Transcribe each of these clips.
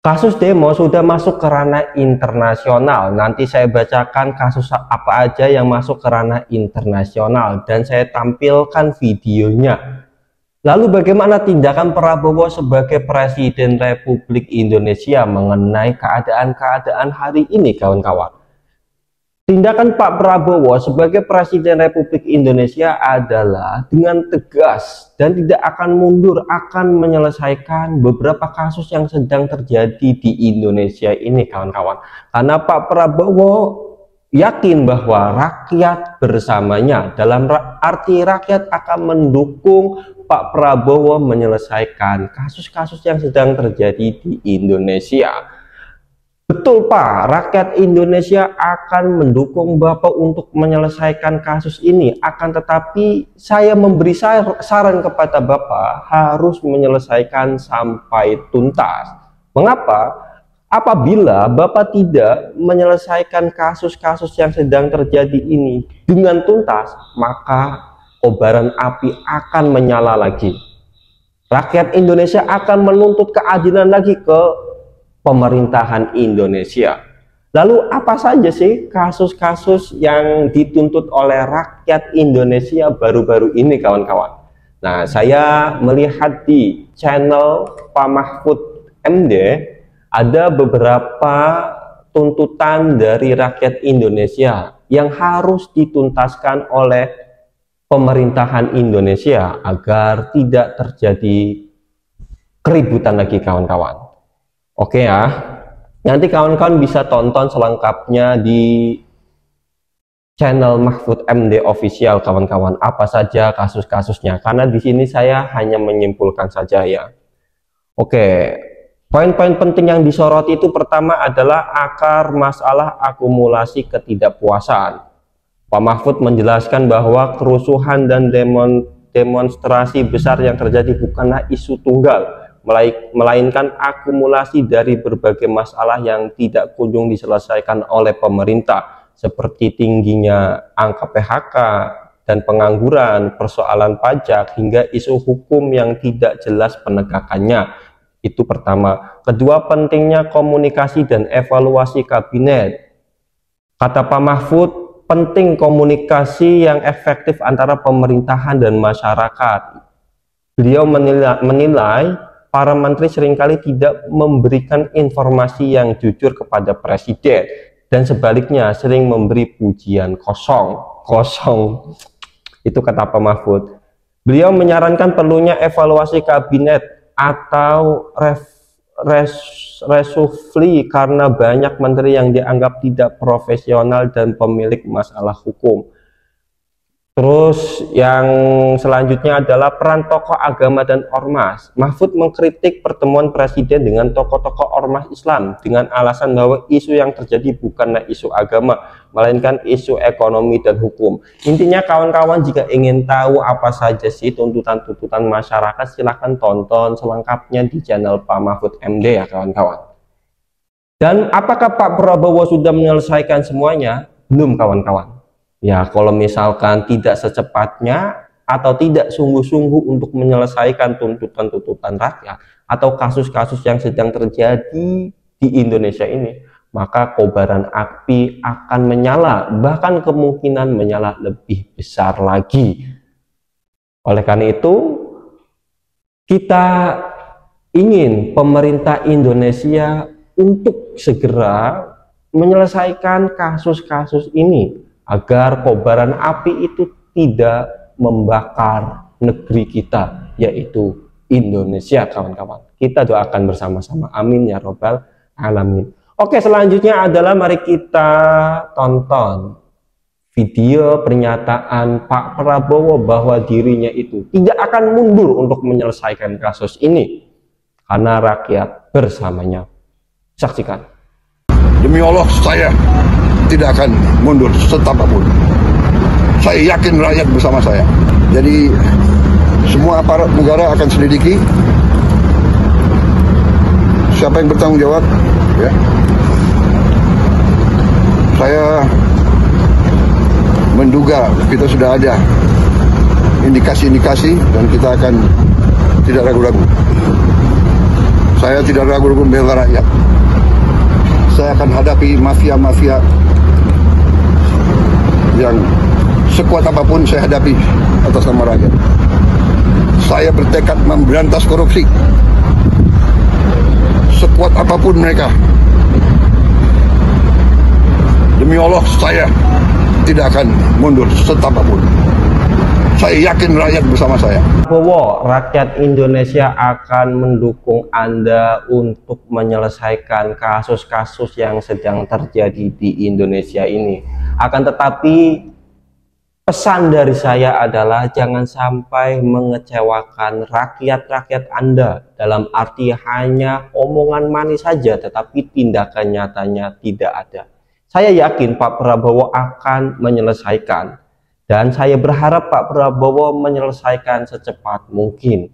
Kasus demo sudah masuk ke ranah internasional. Nanti saya bacakan kasus apa aja yang masuk ke ranah internasional dan saya tampilkan videonya. Lalu bagaimana tindakan Prabowo sebagai Presiden Republik Indonesia mengenai keadaan-keadaan hari ini, kawan-kawan? Tindakan Pak Prabowo sebagai Presiden Republik Indonesia adalah dengan tegas dan tidak akan mundur, akan menyelesaikan beberapa kasus yang sedang terjadi di Indonesia ini, kawan-kawan. Karena Pak Prabowo yakin bahwa rakyat bersamanya, dalam arti rakyat akan mendukung Pak Prabowo menyelesaikan kasus-kasus yang sedang terjadi di Indonesia. Betul Pak, rakyat Indonesia akan mendukung Bapak untuk menyelesaikan kasus ini. Akan tetapi saya memberi saran kepada Bapak harus menyelesaikan sampai tuntas. Mengapa? Apabila Bapak tidak menyelesaikan kasus-kasus yang sedang terjadi ini dengan tuntas, maka kobaran api akan menyala lagi. Rakyat Indonesia akan menuntut keadilan lagi ke pemerintahan Indonesia. Lalu apa saja sih kasus-kasus yang dituntut oleh rakyat Indonesia baru-baru ini, kawan-kawan? Nah, saya melihat di channel Pak Mahfud MD ada beberapa tuntutan dari rakyat Indonesia yang harus dituntaskan oleh pemerintahan Indonesia agar tidak terjadi keributan lagi, kawan-kawan. Oke ya, nanti kawan-kawan bisa tonton selengkapnya di channel Mahfud MD Official, kawan-kawan. Apa saja kasus-kasusnya? Karena di sini saya hanya menyimpulkan saja ya. Oke, poin-poin penting yang disoroti itu pertama adalah akar masalah akumulasi ketidakpuasan. Pak Mahfud menjelaskan bahwa kerusuhan dan demonstrasi besar yang terjadi bukanlah isu tunggal, melainkan akumulasi dari berbagai masalah yang tidak kunjung diselesaikan oleh pemerintah, seperti tingginya angka PHK dan pengangguran, persoalan pajak, hingga isu hukum yang tidak jelas penegakannya. Itu pertama. Kedua, pentingnya komunikasi dan evaluasi kabinet. Kata Pak Mahfud, penting komunikasi yang efektif antara pemerintahan dan masyarakat. Beliau menilai para menteri seringkali tidak memberikan informasi yang jujur kepada presiden dan sebaliknya sering memberi pujian kosong. Itu kata Pak Mahfud. Beliau menyarankan perlunya evaluasi kabinet atau reshuffle karena banyak menteri yang dianggap tidak profesional dan pemilik masalah hukum. Terus yang selanjutnya adalah peran tokoh agama dan ormas. Mahfud mengkritik pertemuan presiden dengan tokoh-tokoh ormas Islam dengan alasan bahwa isu yang terjadi bukanlah isu agama, melainkan isu ekonomi dan hukum. Intinya kawan-kawan, jika ingin tahu apa saja sih tuntutan-tuntutan masyarakat, silahkan tonton selengkapnya di channel Pak Mahfud MD ya kawan-kawan. Dan apakah Pak Prabowo sudah menyelesaikan semuanya? Belum, kawan-kawan. Ya, kalau misalkan tidak secepatnya atau tidak sungguh-sungguh untuk menyelesaikan tuntutan-tuntutan rakyat atau kasus-kasus yang sedang terjadi di Indonesia ini, maka kobaran api akan menyala, bahkan kemungkinan menyala lebih besar lagi. Oleh karena itu, kita ingin pemerintah Indonesia untuk segera menyelesaikan kasus-kasus ini, agar kobaran api itu tidak membakar negeri kita, yaitu Indonesia, kawan-kawan. Kita doakan bersama-sama, amin ya robbal alamin. Oke, selanjutnya adalah mari kita tonton video pernyataan Pak Prabowo bahwa dirinya itu tidak akan mundur untuk menyelesaikan kasus ini karena rakyat bersamanya. Saksikan. Demi Allah, saya tidak akan mundur setapapun. Saya yakin rakyat bersama saya. Jadi semua aparat negara akan selidiki siapa yang bertanggung jawab. Ya. Saya menduga kita sudah ada indikasi-indikasi dan kita akan tidak ragu-ragu. Saya tidak ragu-ragu membela rakyat. Saya akan hadapi mafia-mafia yang sekuat apapun saya hadapi atas nama rakyat. Saya bertekad memberantas korupsi. Sekuat apapun mereka. Demi Allah, saya tidak akan mundur setapapun. Saya yakin rakyat bersama saya. Prabowo, rakyat Indonesia akan mendukung Anda untuk menyelesaikan kasus-kasus yang sedang terjadi di Indonesia ini. Akan tetapi pesan dari saya adalah jangan sampai mengecewakan rakyat-rakyat Anda, dalam arti hanya omongan manis saja tetapi tindakan nyatanya tidak ada. Saya yakin Pak Prabowo akan menyelesaikan, dan saya berharap Pak Prabowo menyelesaikan secepat mungkin.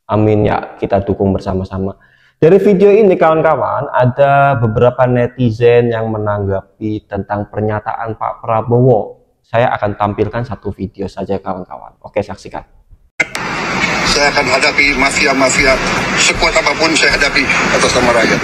Amin ya, kita dukung bersama-sama. Dari video ini kawan-kawan, ada beberapa netizen yang menanggapi tentang pernyataan Pak Prabowo. Saya akan tampilkan satu video saja kawan-kawan. Oke, saksikan. Saya akan hadapi mafia-mafia sekuat apapun saya hadapi atas nama rakyat.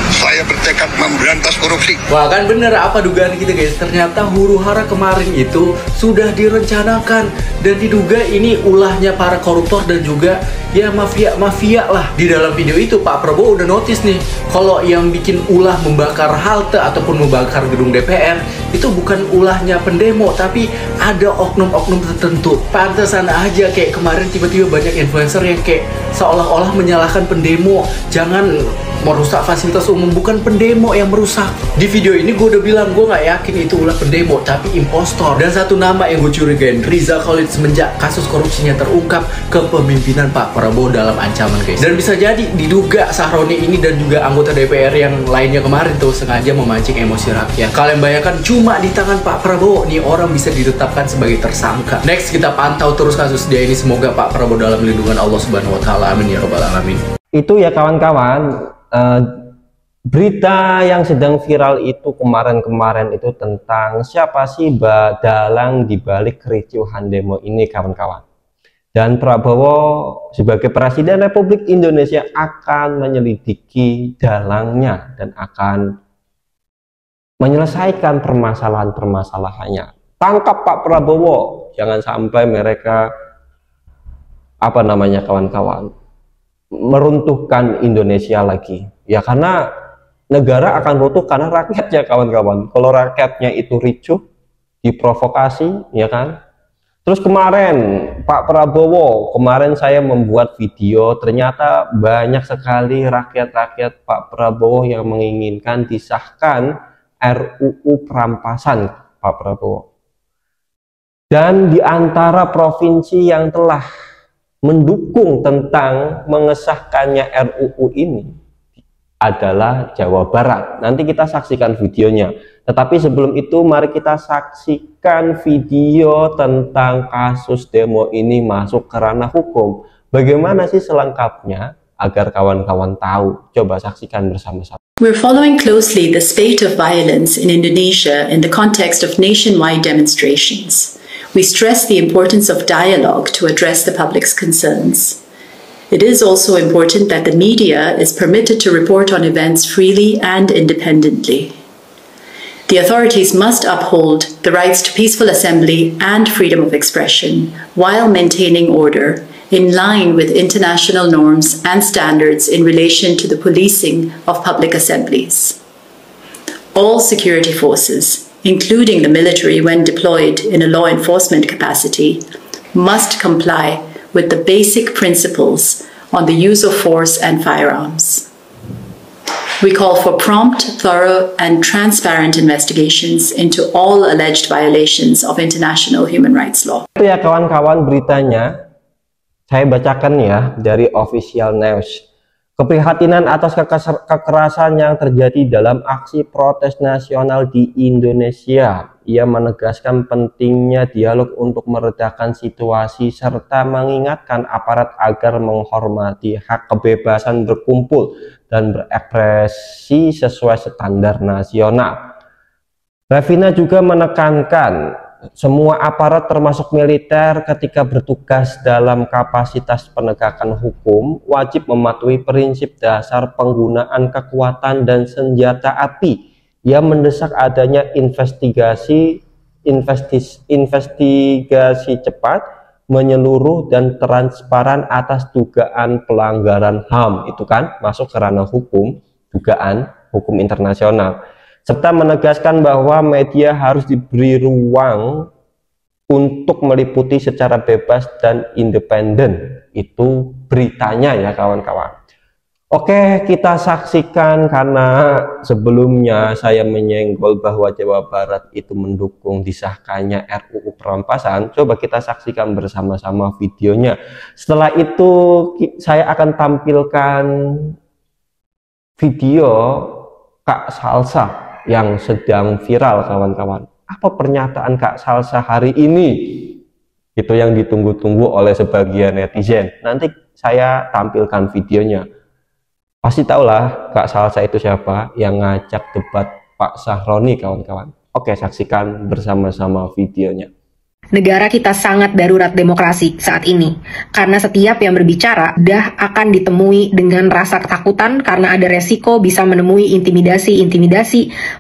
Saya bertekad memberantas korupsi. Wah, kan bener apa dugaan kita guys. Ternyata huru-hara kemarin itu sudah direncanakan dan diduga ini ulahnya para koruptor dan juga ya mafia lah. Di dalam video itu Pak Prabowo udah notice nih, kalau yang bikin ulah membakar halte ataupun membakar gedung DPR itu bukan ulahnya pendemo, tapi ada oknum-oknum tertentu. Pantesan aja kayak kemarin tiba-tiba banyak influencer yang kayak seolah-olah menyalahkan pendemo. Jangan merusak fasilitas umum, bukan pendemo yang merusak. Di video ini gue udah bilang gue nggak yakin itu ulah pendemo, tapi impostor. Dan satu nama yang gue curigain, Rizal Khalid, semenjak kasus korupsinya terungkap, kepemimpinan Pak Prabowo dalam ancaman guys. Dan bisa jadi diduga Sahroni ini dan juga anggota DPR yang lainnya kemarin tuh sengaja memancing emosi rakyat. Kalian bayangkan cuma di tangan Pak Prabowo nih orang bisa ditetapkan sebagai tersangka. Next kita pantau terus kasus dia ini, semoga Pak Prabowo dalam lindungan Allah Subhanahu Wa Taala, amin ya robbal alamin. Itu ya kawan-kawan, berita yang sedang viral itu kemarin itu tentang siapa sih dalang dibalik kericuhan demo ini kawan-kawan. Dan Prabowo sebagai Presiden Republik Indonesia akan menyelidiki dalangnya dan akan menyelesaikan permasalahan-permasalahannya. Tangkap Pak Prabowo, jangan sampai mereka kawan-kawan meruntuhkan Indonesia lagi. Ya karena negara akan runtuh karena rakyatnya kawan-kawan. Kalau rakyatnya itu ricuh, diprovokasi, ya kan. Terus kemarin Pak Prabowo, kemarin saya membuat video, ternyata banyak sekali rakyat-rakyat Pak Prabowo yang menginginkan disahkan RUU perampasan Pak Prabowo. Dan di antara provinsi yang telah mendukung tentang mengesahkannya RUU ini adalah Jawa Barat. Nanti kita saksikan videonya. Tetapi sebelum itu mari kita saksikan video tentang kasus demo ini masuk ke ranah hukum. Bagaimana sih selengkapnya agar kawan-kawan tahu? Coba saksikan bersama-sama. We're following closely the spate of violence in Indonesia in the context of nationwide demonstrations. We stress the importance of dialogue to address the public's concerns. It is also important that the media is permitted to report on events freely and independently. The authorities must uphold the rights to peaceful assembly and freedom of expression while maintaining order in line with international norms and standards in relation to the policing of public assemblies. All security forces, including the military when deployed in a law enforcement capacity, must comply with the basic principles on the use of force and firearms. We call for prompt, thorough, and transparent investigations into all alleged violations of international human rights law. Itu ya kawan-kawan beritanya, saya bacakan ya dari Official News. Keprihatinan atas kekerasan yang terjadi dalam aksi protes nasional di Indonesia. Ia menegaskan pentingnya dialog untuk meredakan situasi serta mengingatkan aparat agar menghormati hak kebebasan berkumpul dan berekspresi sesuai standar nasional. Revina juga menekankan semua aparat termasuk militer ketika bertugas dalam kapasitas penegakan hukum wajib mematuhi prinsip dasar penggunaan kekuatan dan senjata api yang mendesak adanya investigasi cepat, menyeluruh dan transparan atas dugaan pelanggaran HAM. Itu kan masuk ke ranah hukum, dugaan hukum internasional. Serta menegaskan bahwa media harus diberi ruang untuk meliputi secara bebas dan independen. Itu beritanya ya kawan-kawan. Oke, kita saksikan, karena sebelumnya saya menyenggol bahwa Jawa Barat itu mendukung disahkannya RUU perampasan. Coba kita saksikan bersama-sama videonya. Setelah itu saya akan tampilkan video Kak Salsa yang sedang viral kawan-kawan. Apa pernyataan Kak Salsa hari ini? Itu yang ditunggu-tunggu oleh sebagian netizen. Nanti saya tampilkan videonya. Pasti tahulah Kak Salsa itu siapa, yang ngajak debat Pak Sahroni kawan-kawan. Oke, saksikan bersama-sama videonya. Negara kita sangat darurat demokrasi saat ini, karena setiap yang berbicara dah akan ditemui dengan rasa ketakutan karena ada resiko bisa menemui intimidasi,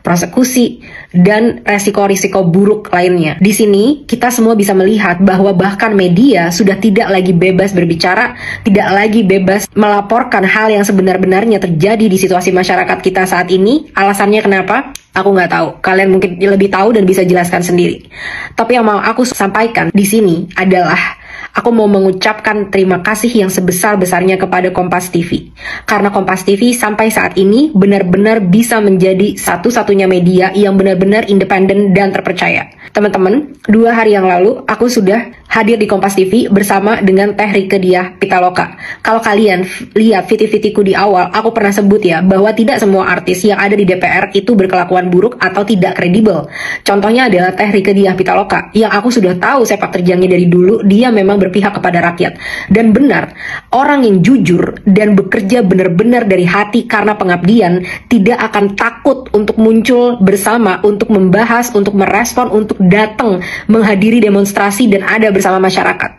persekusi, dan resiko-risiko buruk lainnya. Di sini kita semua bisa melihat bahwa bahkan media sudah tidak lagi bebas berbicara, tidak lagi bebas melaporkan hal yang sebenar-benarnya terjadi di situasi masyarakat kita saat ini. Alasannya kenapa? Aku nggak tahu. Kalian mungkin lebih tahu dan bisa jelaskan sendiri. Tapi yang mau aku sampaikan di sini adalah aku mau mengucapkan terima kasih yang sebesar-besarnya kepada Kompas TV. Karena Kompas TV sampai saat ini benar-benar bisa menjadi satu-satunya media yang benar-benar independen dan terpercaya. Teman-teman, 2 hari yang lalu aku sudah hadir di Kompas TV bersama dengan Teh Rieke Diah Pitaloka. Kalau kalian lihat video-videoku di awal, aku pernah sebut ya bahwa tidak semua artis yang ada di DPR itu berkelakuan buruk atau tidak kredibel. Contohnya adalah Teh Rieke Diah Pitaloka yang aku sudah tahu sepak terjangnya dari dulu, dia memang berpihak kepada rakyat. Dan benar, orang yang jujur dan bekerja benar-benar dari hati karena pengabdian tidak akan takut untuk muncul bersama, untuk membahas, untuk merespon, untuk datang menghadiri demonstrasi dan ada bersama masyarakat.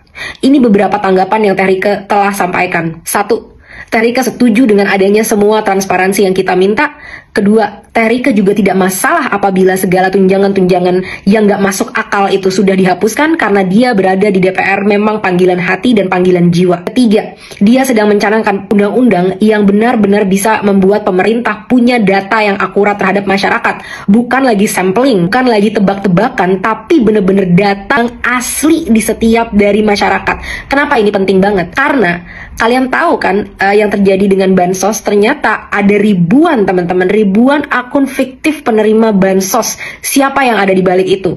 Ini beberapa tanggapan yang Teh Rieke telah sampaikan. 1. Teh Rieke setuju dengan adanya semua transparansi yang kita minta. Kedua, Teh Rieke juga tidak masalah apabila segala tunjangan-tunjangan yang gak masuk akal itu sudah dihapuskan karena dia berada di DPR memang panggilan hati dan panggilan jiwa. Ketiga, dia sedang mencanangkan undang-undang yang benar-benar bisa membuat pemerintah punya data yang akurat terhadap masyarakat. Bukan lagi sampling, bukan lagi tebak-tebakan, tapi benar-benar data yang asli di setiap dari masyarakat. Kenapa ini penting banget? Karena kalian tahu kan yang terjadi dengan bansos, ternyata ada ribuan teman-teman, ribuan akun fiktif penerima bansos. Siapa yang ada di balik itu?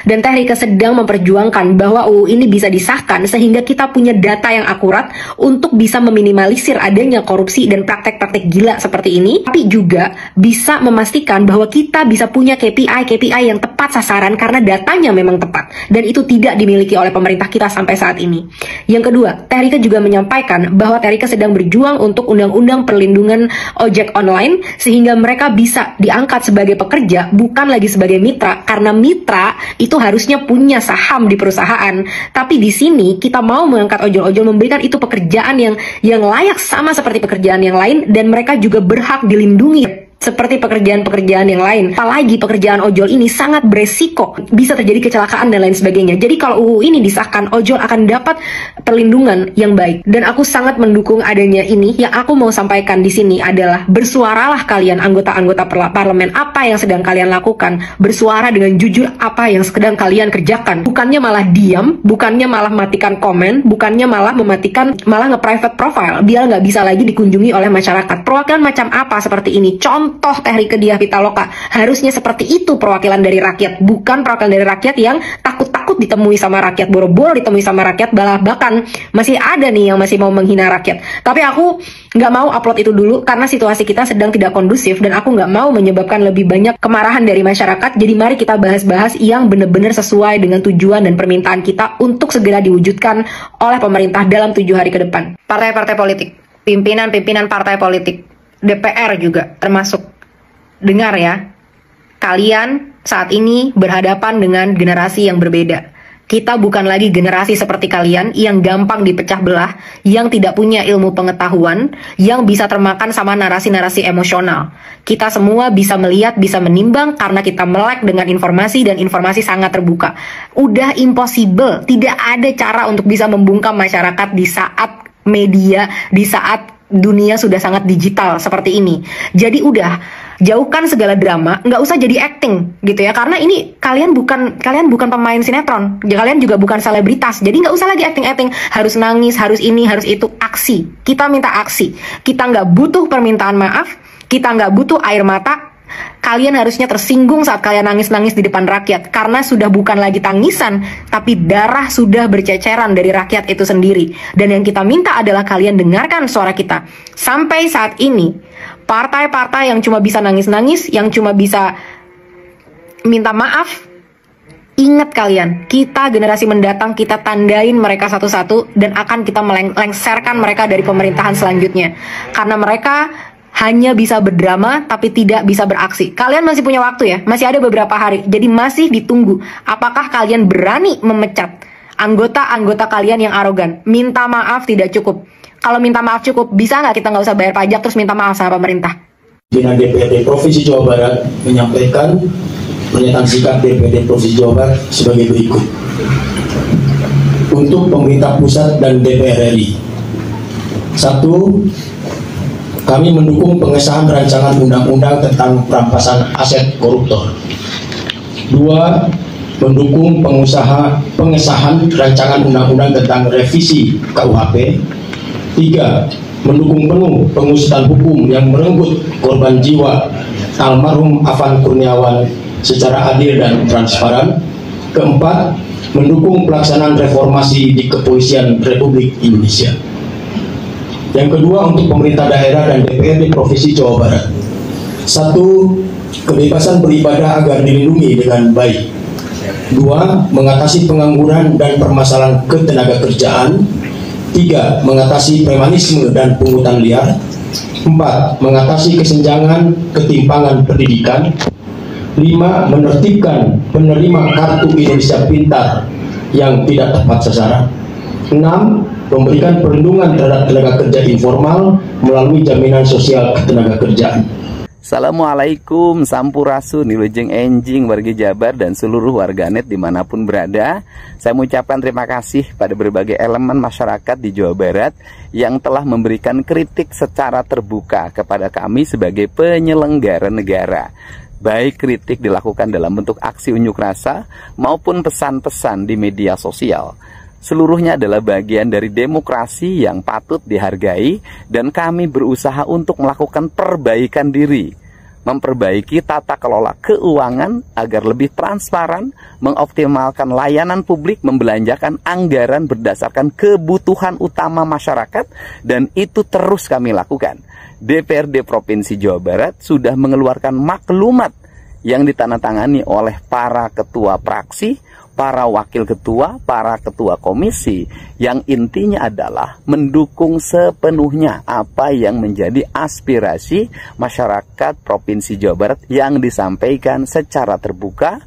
Dan Teh Rieke sedang memperjuangkan bahwa UU ini bisa disahkan sehingga kita punya data yang akurat untuk bisa meminimalisir adanya korupsi dan praktek-praktek gila seperti ini, tapi juga bisa memastikan bahwa kita bisa punya KPI yang tepat sasaran karena datanya memang tepat, dan itu tidak dimiliki oleh pemerintah kita sampai saat ini. Yang kedua, Teh Rieke juga menyampaikan bahwa Teh Rieke sedang berjuang untuk undang-undang perlindungan ojek online sehingga mereka bisa diangkat sebagai pekerja, bukan lagi sebagai mitra, karena mitra itu harusnya punya saham di perusahaan. Tapi di sini kita mau mengangkat ojol-ojol, memberikan itu pekerjaan yang layak sama seperti pekerjaan yang lain, dan mereka juga berhak dilindungi seperti pekerjaan-pekerjaan yang lain. Apalagi pekerjaan ojol ini sangat beresiko, bisa terjadi kecelakaan dan lain sebagainya. Jadi kalau UU ini disahkan, ojol akan dapat perlindungan yang baik. Dan aku sangat mendukung adanya ini. Yang aku mau sampaikan di sini adalah bersuaralah kalian anggota-anggota parlemen, apa yang sedang kalian lakukan. Bersuara dengan jujur apa yang sedang kalian kerjakan. Bukannya malah diam, bukannya malah matikan komen, bukannya malah malah nge-private profile biar nggak bisa lagi dikunjungi oleh masyarakat. Perwakilan macam apa seperti ini? Contoh Teh Rieke Diah Pitaloka harusnya seperti itu, perwakilan dari rakyat, bukan perwakilan dari rakyat yang takut-takut ditemui sama rakyat, boro-boro ditemui sama rakyat, bahkan masih ada nih yang masih mau menghina rakyat. Tapi aku nggak mau upload itu dulu karena situasi kita sedang tidak kondusif dan aku nggak mau menyebabkan lebih banyak kemarahan dari masyarakat. Jadi mari kita bahas-bahas yang benar-benar sesuai dengan tujuan dan permintaan kita untuk segera diwujudkan oleh pemerintah dalam 7 hari ke depan. Partai-partai politik, pimpinan-pimpinan partai politik, DPR juga termasuk, dengar ya, kalian saat ini berhadapan dengan generasi yang berbeda. Kita bukan lagi generasi seperti kalian yang gampang dipecah belah, yang tidak punya ilmu pengetahuan, yang bisa termakan sama narasi-narasi emosional. Kita semua bisa melihat, bisa menimbang karena kita melek dengan informasi dan informasi sangat terbuka. Udah impossible, tidak ada cara untuk bisa membungkam masyarakat di saat media, di saat dunia sudah sangat digital seperti ini. Jadi udah, jauhkan segala drama, nggak usah jadi acting gitu ya, karena ini kalian bukan pemain sinetron, kalian juga bukan selebritas, jadi nggak usah lagi acting harus nangis, harus ini, harus itu. Aksi, kita minta aksi, kita nggak butuh permintaan maaf, kita nggak butuh air mata. Kalian harusnya tersinggung saat kalian nangis-nangis di depan rakyat, karena sudah bukan lagi tangisan, tapi darah sudah berceceran dari rakyat itu sendiri. Dan yang kita minta adalah kalian dengarkan suara kita. Sampai saat ini, partai-partai yang cuma bisa nangis-nangis, yang cuma bisa minta maaf, ingat kalian, kita generasi mendatang, kita tandain mereka satu-satu, dan akan kita melengsarkan mereka dari pemerintahan selanjutnya. Karena mereka hanya bisa berdrama tapi tidak bisa beraksi. Kalian masih punya waktu ya, masih ada beberapa hari, jadi masih ditunggu. Apakah kalian berani memecat anggota-anggota kalian yang arogan? Minta maaf tidak cukup. Kalau minta maaf cukup, bisa nggak kita nggak usah bayar pajak terus minta maaf sama pemerintah? Pimpinan DPRD Provinsi Jawa Barat menyampaikan pernyataan sikap DPRD Provinsi Jawa Barat sebagai berikut. Untuk pemerintah pusat dan DPR RI. 1. Kami mendukung pengesahan rancangan undang-undang tentang perampasan aset koruptor. 2. Mendukung pengesahan rancangan undang-undang tentang revisi KUHP. 3. Mendukung penuh pengusutan hukum yang merenggut korban jiwa almarhum Afan Kurniawan secara adil dan transparan. 4. Mendukung pelaksanaan reformasi di Kepolisian Republik Indonesia. Yang kedua, untuk pemerintah daerah dan DPRD Provinsi Jawa Barat. 1. Kebebasan beribadah agar dilindungi dengan baik. 2. Mengatasi pengangguran dan permasalahan ketenaga kerjaan. 3. Mengatasi premanisme dan pungutan liar. 4. Mengatasi kesenjangan ketimpangan pendidikan. 5. Menertibkan penerima Kartu Indonesia Pintar yang tidak tepat sasaran. 6. Memberikan perlindungan terhadap tenaga kerja informal melalui jaminan sosial ketenaga kerjaan. Assalamualaikum, sampurasun, wilujeng enjing, wargi Jabar dan seluruh warganet dimanapun berada. Saya mengucapkan terima kasih pada berbagai elemen masyarakat di Jawa Barat yang telah memberikan kritik secara terbuka kepada kami sebagai penyelenggara negara. Baik kritik dilakukan dalam bentuk aksi unjuk rasa maupun pesan-pesan di media sosial. Seluruhnya adalah bagian dari demokrasi yang patut dihargai dan kami berusaha untuk melakukan perbaikan diri. Memperbaiki tata kelola keuangan agar lebih transparan, mengoptimalkan layanan publik, membelanjakan anggaran berdasarkan kebutuhan utama masyarakat, dan itu terus kami lakukan. DPRD Provinsi Jawa Barat sudah mengeluarkan maklumat yang ditandatangani oleh para ketua praksi, para wakil ketua, para ketua komisi, yang intinya adalah mendukung sepenuhnya apa yang menjadi aspirasi masyarakat Provinsi Jawa Barat yang disampaikan secara terbuka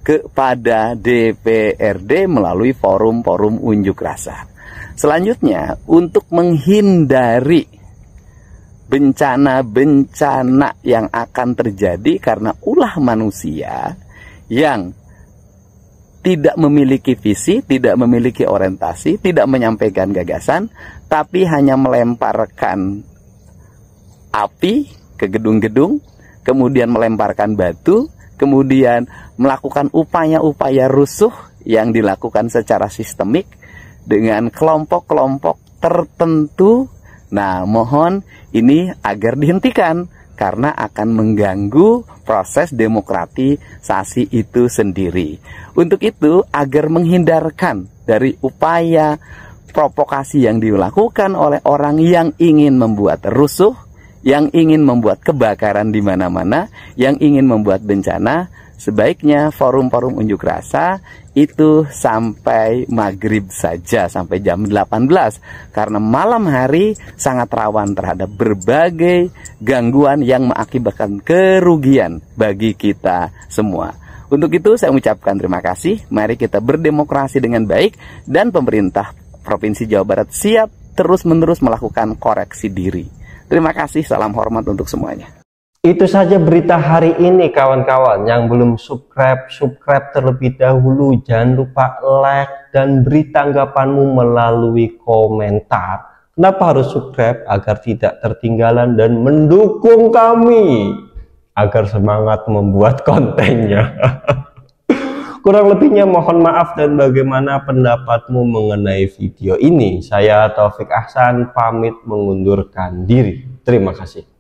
kepada DPRD melalui forum-forum unjuk rasa. Selanjutnya, untuk menghindari bencana-bencana yang akan terjadi karena ulah manusia yang tidak memiliki visi, tidak memiliki orientasi, tidak menyampaikan gagasan, tapi hanya melemparkan api ke gedung-gedung, kemudian melemparkan batu, kemudian melakukan upaya-upaya rusuh yang dilakukan secara sistemik dengan kelompok-kelompok tertentu. Nah, mohon ini agar dihentikan karena akan mengganggu proses demokratisasi itu sendiri. Untuk itu, agar menghindarkan dari upaya provokasi yang dilakukan oleh orang yang ingin membuat rusuh, yang ingin membuat kebakaran di mana-mana, yang ingin membuat bencana, sebaiknya forum-forum unjuk rasa itu sampai maghrib saja, sampai jam 18. Karena malam hari sangat rawan terhadap berbagai gangguan yang mengakibatkan kerugian bagi kita semua. Untuk itu saya ucapkan terima kasih. Mari kita berdemokrasi dengan baik, dan pemerintah Provinsi Jawa Barat siap terus-menerus melakukan koreksi diri. Terima kasih, salam hormat untuk semuanya. Itu saja berita hari ini kawan-kawan. Yang belum subscribe terlebih dahulu. Jangan lupa like dan beri tanggapanmu melalui komentar. Kenapa harus subscribe? Agar tidak tertinggalan dan mendukung kami agar semangat membuat kontennya. Kurang lebihnya mohon maaf, dan bagaimana pendapatmu mengenai video ini? Saya Taufik Ahsan pamit mengundurkan diri. Terima kasih.